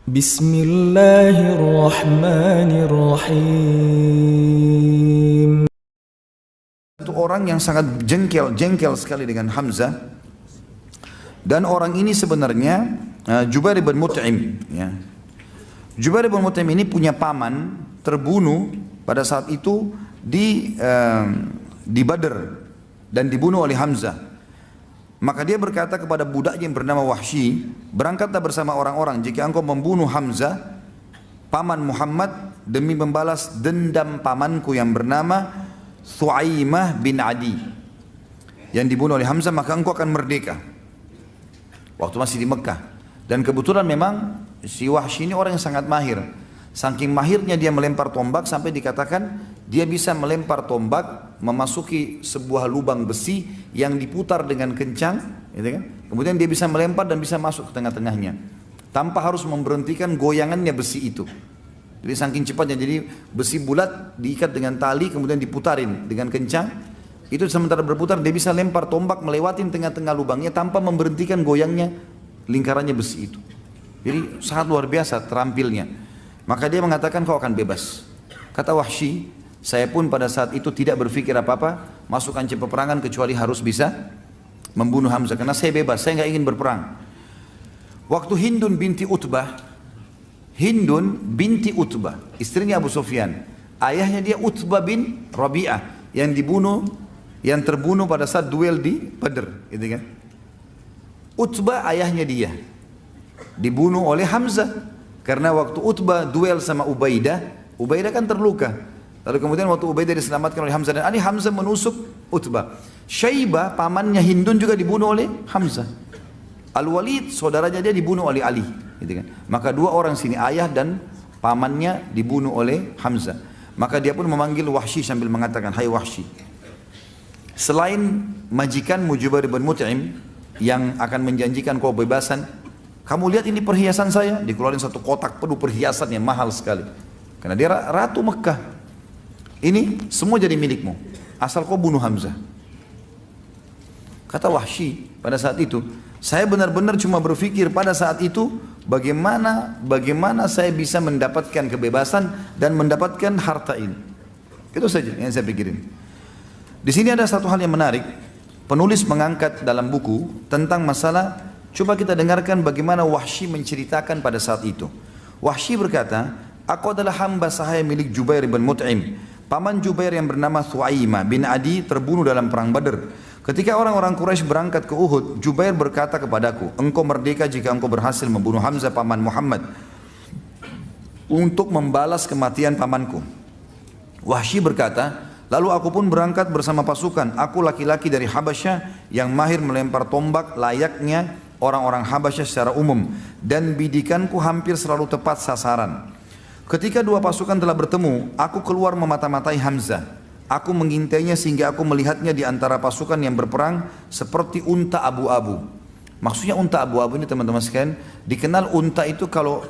Bismillahirrahmanirrahim. Itu orang yang sangat jengkel sekali dengan Hamzah. Dan orang ini sebenarnya Jubair bin Mut'im, ya. Jubair bin Mut'im ini punya paman terbunuh pada saat itu di Badr dan dibunuh oleh Hamzah. Maka dia berkata kepada budaknya yang bernama Wahsy, berangkatlah bersama orang-orang jika engkau membunuh Hamzah paman Muhammad demi membalas dendam pamanku yang bernama Thu'aimah bin Adi yang dibunuh oleh Hamzah, maka engkau akan merdeka. Waktu masih di Mekah. Dan kebetulan memang si Wahsy ini orang yang sangat mahir. Saking mahirnya dia melempar tombak sampai dikatakan dia bisa melempar tombak memasuki sebuah lubang besi yang diputar dengan kencang, gitu kan? Kemudian dia bisa melempar dan bisa masuk ke tengah-tengahnya tanpa harus memberhentikan goyangannya besi itu. Jadi saking cepatnya, jadi besi bulat diikat dengan tali kemudian diputarin dengan kencang. Itu sementara berputar dia bisa lempar tombak melewati tengah-tengah lubangnya tanpa memberhentikan goyangnya lingkarannya besi itu. Jadi sangat luar biasa terampilnya. Maka dia mengatakan kau akan bebas. Kata Wahsy, saya pun pada saat itu tidak berpikir apa-apa masuk kancah peperangan kecuali harus bisa membunuh Hamzah karena saya bebas, saya nggak ingin berperang. Waktu Hindun binti Utbah, istrinya Abu Sufyan, ayahnya dia Utbah bin Rabi'ah yang terbunuh pada saat duel di Badr, gitu kan? Utbah ayahnya dia dibunuh oleh Hamzah. Karena waktu Utbah duel sama Ubaidah kan terluka. Lalu kemudian waktu Ubaidah diselamatkan oleh Hamzah dan Ali, Hamzah menusuk Utbah. Syaibah pamannya Hindun juga dibunuh oleh Hamzah. Al-Walid saudaranya dia dibunuh oleh Ali, gitu kan. Maka dua orang sini ayah dan pamannya dibunuh oleh Hamzah. Maka dia pun memanggil Wahsy sambil mengatakan, hai Wahsy, selain majikanmu Jubair bin Mut'im yang akan menjanjikan kau bebasan, kamu lihat ini perhiasan saya, dikeluarin satu kotak penuh perhiasan yang mahal sekali. Karena dia ratu Mekah. Ini semua jadi milikmu, asal kau bunuh Hamzah. Kata Wahsy pada saat itu, saya benar-benar cuma berpikir pada saat itu bagaimana saya bisa mendapatkan kebebasan dan mendapatkan harta ini. Itu saja yang saya pikirin. Di sini ada satu hal yang menarik. Penulis mengangkat dalam buku tentang masalah. Coba kita dengarkan bagaimana Wahsy menceritakan pada saat itu. Wahsy berkata, aku adalah hamba sahaya milik Jubair bin Mut'im. Paman Jubair yang bernama Thu'aimah bin Adi terbunuh dalam perang Badr. Ketika orang-orang Quraisy berangkat ke Uhud, Jubair berkata kepadaku, engkau merdeka jika engkau berhasil membunuh Hamzah paman Muhammad untuk membalas kematian pamanku. Wahsy berkata, lalu aku pun berangkat bersama pasukan. Aku laki-laki dari Habasyah yang mahir melempar tombak layaknya orang-orang Habasyah secara umum, dan bidikanku hampir selalu tepat sasaran. Ketika dua pasukan telah bertemu, aku keluar memata-matai Hamzah. Aku mengintainya sehingga aku melihatnya di antara pasukan yang berperang seperti unta abu-abu. Maksudnya unta abu-abu ini teman-teman sekalian, dikenal unta itu kalau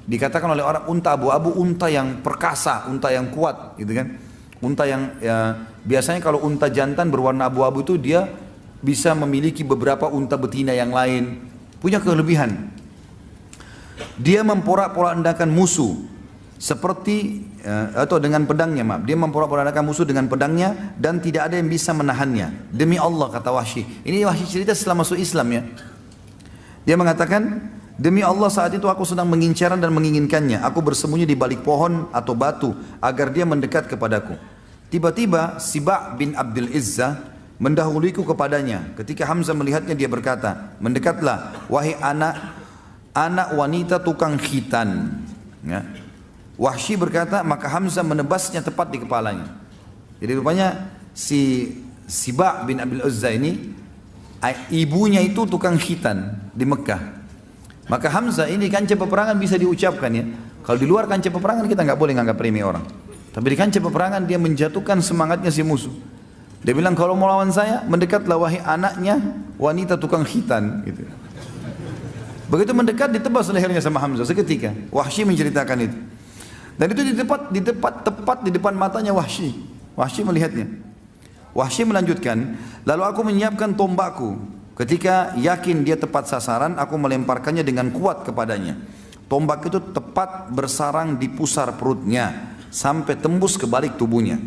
dikatakan oleh orang unta abu-abu, unta yang perkasa, unta yang kuat, gitu kan? Unta yang biasanya kalau unta jantan berwarna abu-abu itu dia bisa memiliki beberapa unta betina yang lain, punya kelebihan. Dia memporak-porandakan musuh seperti atau dengan pedangnya, dia memporak-porandakan musuh dengan pedangnya dan tidak ada yang bisa menahannya. Demi Allah, kata Wahsy. Ini Wahsy cerita setelah masuk Islam, ya. Dia mengatakan, demi Allah saat itu aku sedang mengincarnya dan menginginkannya. Aku bersembunyi di balik pohon atau batu agar dia mendekat kepadaku. Tiba-tiba Siba' bin Abdul Izzah mendahuliku kepadanya. Ketika Hamzah melihatnya, dia berkata, mendekatlah wahai anak wanita tukang khitan, ya. Wahsy berkata, maka Hamzah menebasnya tepat di kepalanya. Jadi rupanya si Siba' bin Abdul Izzah ini ibunya itu tukang khitan di Mekah. Maka Hamzah ini kancah peperangan bisa diucapkan, ya. Kalau di luar kancah peperangan kita nggak boleh nganggap remeh orang. Tapi di kancah peperangan dia menjatuhkan semangatnya si musuh. Dia bilang, kalau mau lawan saya, mendekatlah wahai anaknya wanita tukang khitan, gitu. Begitu mendekat, ditebas lehernya sama Hamzah seketika. Wahsy menceritakan itu. Dan itu tepat di depan matanya Wahsy. Wahsy melihatnya. Wahsy melanjutkan, lalu aku menyiapkan tombakku. Ketika yakin dia tepat sasaran, aku melemparkannya dengan kuat kepadanya. Tombak itu tepat bersarang di pusar perutnya sampai tembus ke balik tubuhnya.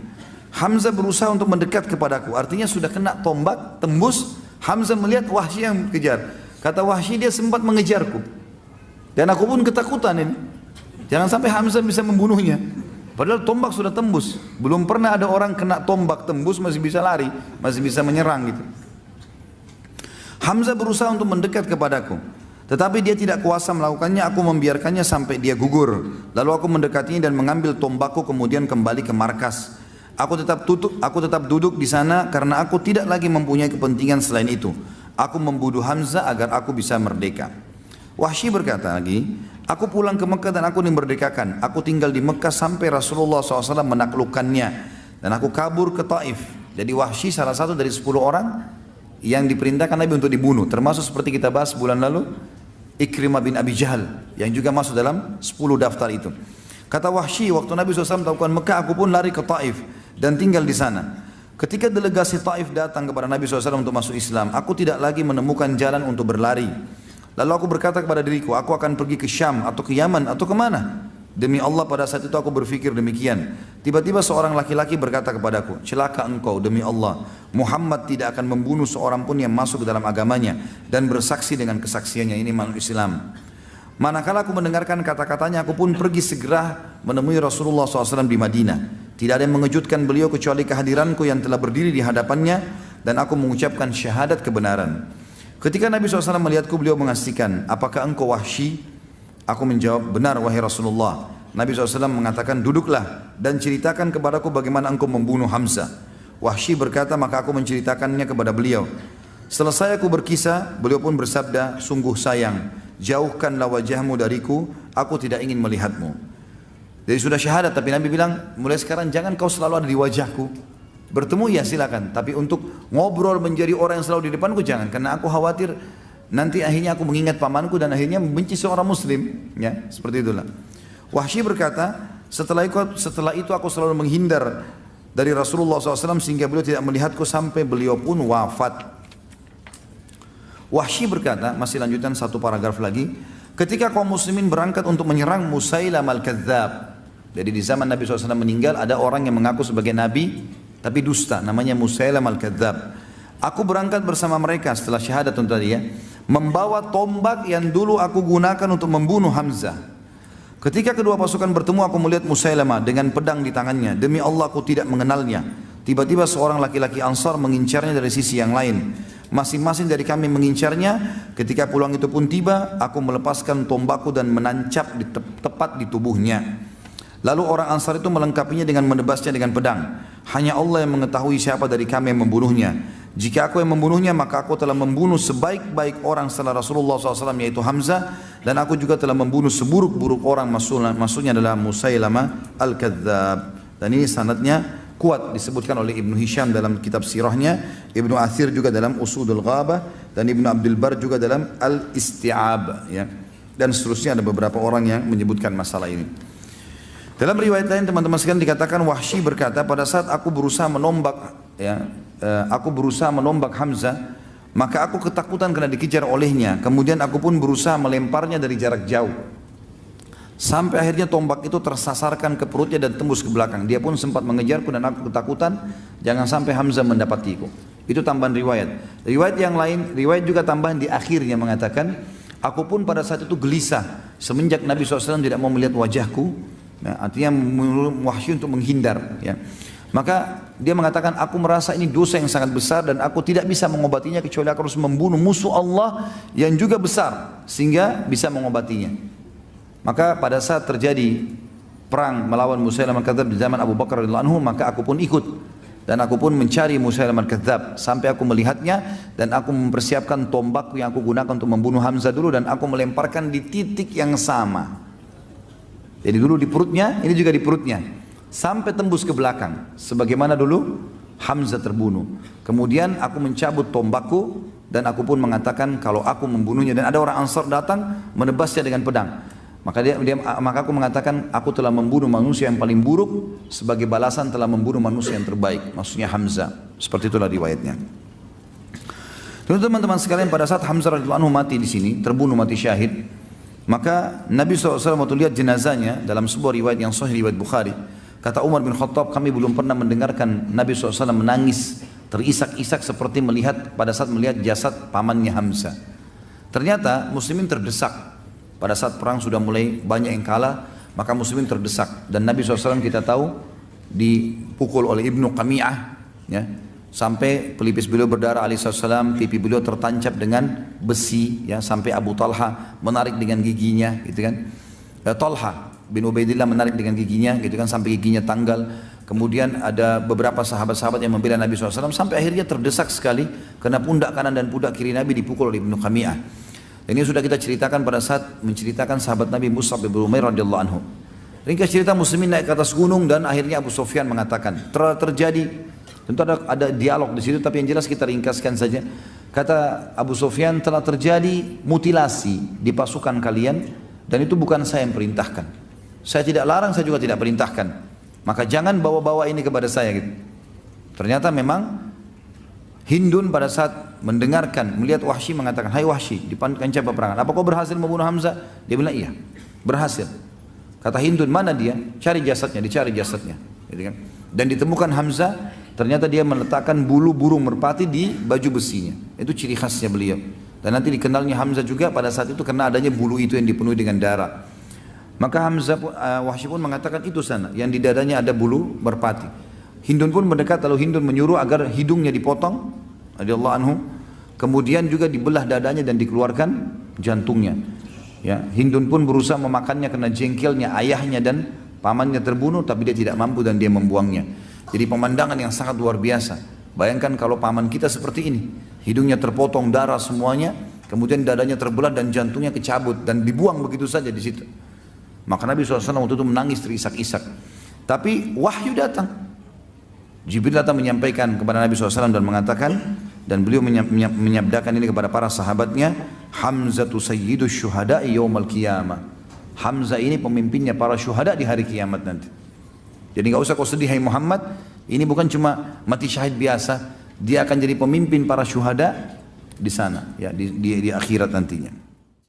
Hamzah berusaha untuk mendekat kepadaku, artinya sudah kena tombak, tembus. Hamzah melihat Wahsy yang kejar. Kata Wahsy, dia sempat mengejarku. Dan aku pun ketakutan ini. Jangan sampai Hamzah bisa membunuhnya. Padahal tombak sudah tembus. Belum pernah ada orang kena tombak tembus masih bisa lari, masih bisa menyerang gitu. Hamzah berusaha untuk mendekat kepadaku. Tetapi dia tidak kuasa melakukannya, aku membiarkannya sampai dia gugur. Lalu aku mendekatinya dan mengambil tombakku kemudian kembali ke markas. Aku tetap duduk di sana karena aku tidak lagi mempunyai kepentingan selain itu. Aku membunuh Hamzah agar aku bisa merdeka. Wahsy berkata lagi, aku pulang ke Mekah dan aku dimerdekakan. Aku tinggal di Mekah sampai Rasulullah SAW menaklukkannya. Dan aku kabur ke Taif. Jadi Wahsy salah satu dari 10 orang yang diperintahkan Nabi untuk dibunuh. Termasuk seperti kita bahas bulan lalu, Ikrimah bin Abi Jahal yang juga masuk dalam 10 daftar itu. Kata Wahsy, waktu Nabi SAW melakukan Mekah, aku pun lari ke Taif dan tinggal di sana. Ketika delegasi Taif datang kepada Nabi SAW untuk masuk Islam, aku tidak lagi menemukan jalan untuk berlari. Lalu aku berkata kepada diriku, aku akan pergi ke Syam atau ke Yaman atau kemana? Demi Allah pada saat itu aku berpikir demikian. Tiba-tiba seorang laki-laki berkata kepadaku, celaka engkau demi Allah. Muhammad tidak akan membunuh seorang pun yang masuk ke dalam agamanya dan bersaksi dengan kesaksiannya. Ini makhluk Islam. Manakala aku mendengarkan kata-katanya, aku pun pergi segera menemui Rasulullah SAW di Madinah. Tidak ada yang mengejutkan beliau kecuali kehadiranku yang telah berdiri di hadapannya dan aku mengucapkan syahadat kebenaran. Ketika Nabi SAW melihatku, beliau mengasihkan, apakah engkau Wahsy? Aku menjawab, benar wahai Rasulullah. Nabi SAW mengatakan, duduklah dan ceritakan kepadaku bagaimana engkau membunuh Hamzah. Wahsy berkata, maka aku menceritakannya kepada beliau. Selesai aku berkisah, beliau pun bersabda, sungguh sayang, jauhkanlah wajahmu dariku, aku tidak ingin melihatmu. Jadi sudah syahadat, tapi Nabi bilang, mulai sekarang jangan kau selalu ada di wajahku. Bertemu ya silakan, tapi untuk ngobrol menjadi orang yang selalu di depanku jangan, karena aku khawatir nanti akhirnya aku mengingat pamanku dan akhirnya membenci seorang muslim, ya seperti itulah. Wahsy berkata, setelah itu aku selalu menghindar dari Rasulullah SAW sehingga beliau tidak melihatku sampai beliau pun wafat. Wahsy berkata, masih lanjutan satu paragraf lagi, ketika kaum muslimin berangkat untuk menyerang Musailamah al-Kadzdzab. Jadi di zaman Nabi SAW meninggal ada orang yang mengaku sebagai nabi tapi dusta, namanya Musailamah al-Kadzdzab. Aku berangkat bersama mereka setelah syahadat tadi ya, membawa tombak yang dulu aku gunakan untuk membunuh Hamzah. Ketika kedua pasukan bertemu, aku melihat Musailamah dengan pedang di tangannya. Demi Allah aku tidak mengenalnya. Tiba-tiba seorang laki-laki Ansar mengincarnya dari sisi yang lain. Masing-masing dari kami mengincarnya. Ketika pulang itu pun tiba, aku melepaskan tombakku dan menancap tepat di tubuhnya. Lalu orang Ansar itu melengkapinya dengan menebasnya dengan pedang. Hanya Allah yang mengetahui siapa dari kami yang membunuhnya. Jika aku yang membunuhnya, maka aku telah membunuh sebaik-baik orang setelah Rasulullah SAW, yaitu Hamzah. Dan aku juga telah membunuh seburuk-buruk orang, maksudnya adalah Musailamah al-Kadzdzab. Dan ini sanadnya kuat, disebutkan oleh Ibnu Hisham dalam kitab sirahnya, Ibnu Athir juga dalam Usudul Ghabah, dan Ibnu Abdul Bar juga dalam Al-Isti'ab, ya. Dan seterusnya ada beberapa orang yang menyebutkan masalah ini. Dalam riwayat lain teman-teman sekalian dikatakan Wahsy berkata, pada saat aku berusaha menombak Hamzah, maka aku ketakutan karena dikejar olehnya. Kemudian aku pun berusaha melemparnya dari jarak jauh. Sampai akhirnya tombak itu tersasarkan ke perutnya dan tembus ke belakang. Dia pun sempat mengejarku dan aku ketakutan jangan sampai Hamzah mendapatiku. Itu tambahan riwayat. Riwayat yang lain, riwayat juga tambahan di akhirnya mengatakan, aku pun pada saat itu gelisah semenjak Nabi SAW tidak mau melihat wajahku. Nah, artinya Wahsy untuk menghindar, ya. Maka dia mengatakan, aku merasa ini dosa yang sangat besar dan aku tidak bisa mengobatinya kecuali aku harus membunuh musuh Allah yang juga besar sehingga bisa mengobatinya. Maka pada saat terjadi perang melawan Musailamah al-Kadzdzab di zaman Abu Bakar radhiyallahu anhu, maka aku pun ikut dan aku pun mencari Musailamah al-Kadzdzab sampai aku melihatnya dan aku mempersiapkan tombakku yang aku gunakan untuk membunuh Hamzah dulu dan aku melemparkan di titik yang sama. Jadi dulu di perutnya, ini juga di perutnya, sampai tembus ke belakang, sebagaimana dulu Hamzah terbunuh. Kemudian aku mencabut tombakku dan aku pun mengatakan kalau aku membunuhnya, dan ada orang Ansar datang menebasnya dengan pedang. Maka aku mengatakan aku telah membunuh manusia yang paling buruk sebagai balasan telah membunuh manusia yang terbaik, maksudnya Hamzah. Seperti itulah riwayatnya. Teman-teman sekalian, pada saat Hamzah radhiyallahu anhu mati di sini, terbunuh mati syahid, Maka Nabi SAW waktu lihat jenazahnya dalam sebuah riwayat yang sahih, riwayat Bukhari, kata Umar bin Khattab, kami belum pernah mendengarkan Nabi SAW menangis terisak-isak seperti pada saat melihat jasad pamannya Hamzah. Ternyata muslimin terdesak pada saat perang sudah mulai banyak yang kalah, maka muslimin terdesak dan Nabi SAW kita tahu dipukul oleh Ibnu Qami'ah, ya, sampai pelipis beliau berdarah alaihissalam, pipi beliau tertancap dengan besi, ya, sampai Abu Talha menarik dengan giginya, gitu kan. Talha bin Ubaidillah menarik dengan giginya, gitu kan, sampai giginya tanggal. Kemudian ada beberapa sahabat-sahabat yang membela Nabi SAW sampai akhirnya terdesak sekali karena pundak kanan dan pundak kiri Nabi dipukul oleh Ibnu Qami'ah. Ini sudah kita ceritakan pada saat menceritakan sahabat Nabi Mus'ab bin Umair radhiyallahu anhu. Ringkas cerita muslimin naik ke atas gunung dan akhirnya Abu Sufyan mengatakan terjadi, tentu ada dialog di situ tapi yang jelas kita ringkaskan saja. Kata Abu Sufyan, telah terjadi mutilasi di pasukan kalian dan itu bukan saya yang perintahkan. Saya tidak larang, saya juga tidak perintahkan. Maka jangan bawa-bawa ini kepada saya gitu. Ternyata memang Hindun pada saat mendengarkan, melihat Wahsy mengatakan, hai Wahsy, di kancah peperangan, apa kau berhasil membunuh Hamzah? Dia bilang iya, berhasil. Kata Hindun, mana dia? Cari jasadnya, dicari jasadnya, gitu kan? Dan ditemukan Hamzah, ternyata dia meletakkan bulu burung merpati di baju besinya. Itu ciri khasnya beliau. Dan nanti dikenalnya Hamzah juga pada saat itu karena adanya bulu itu yang dipenuhi dengan darah. Maka Wahsy pun mengatakan itu sana, yang di dadanya ada bulu merpati. Hindun pun mendekat, lalu Hindun menyuruh agar hidungnya dipotong, radhiyallahu anhu. Kemudian juga dibelah dadanya dan dikeluarkan jantungnya. Ya, Hindun pun berusaha memakannya karena jengkelnya ayahnya dan pamannya terbunuh, tapi dia tidak mampu dan dia membuangnya. Jadi pemandangan yang sangat luar biasa. Bayangkan kalau paman kita seperti ini, hidungnya terpotong, darah semuanya, kemudian dadanya terbelah dan jantungnya kecabut dan dibuang begitu saja di situ. Maka Nabi SAW waktu itu menangis terisak-isak. Tapi wahyu datang. Jibril datang menyampaikan kepada Nabi SAW dan mengatakan, dan beliau menyabdakan ini kepada para sahabatnya, Hamzatu sayyidus syuhada'i yawmal qiyamah. Hamzah ini pemimpinnya para syuhada di hari kiamat nanti. Jadi enggak usah kau sedih hai Muhammad, ini bukan cuma mati syahid biasa, dia akan jadi pemimpin para syuhada di sana, ya, di akhirat nantinya.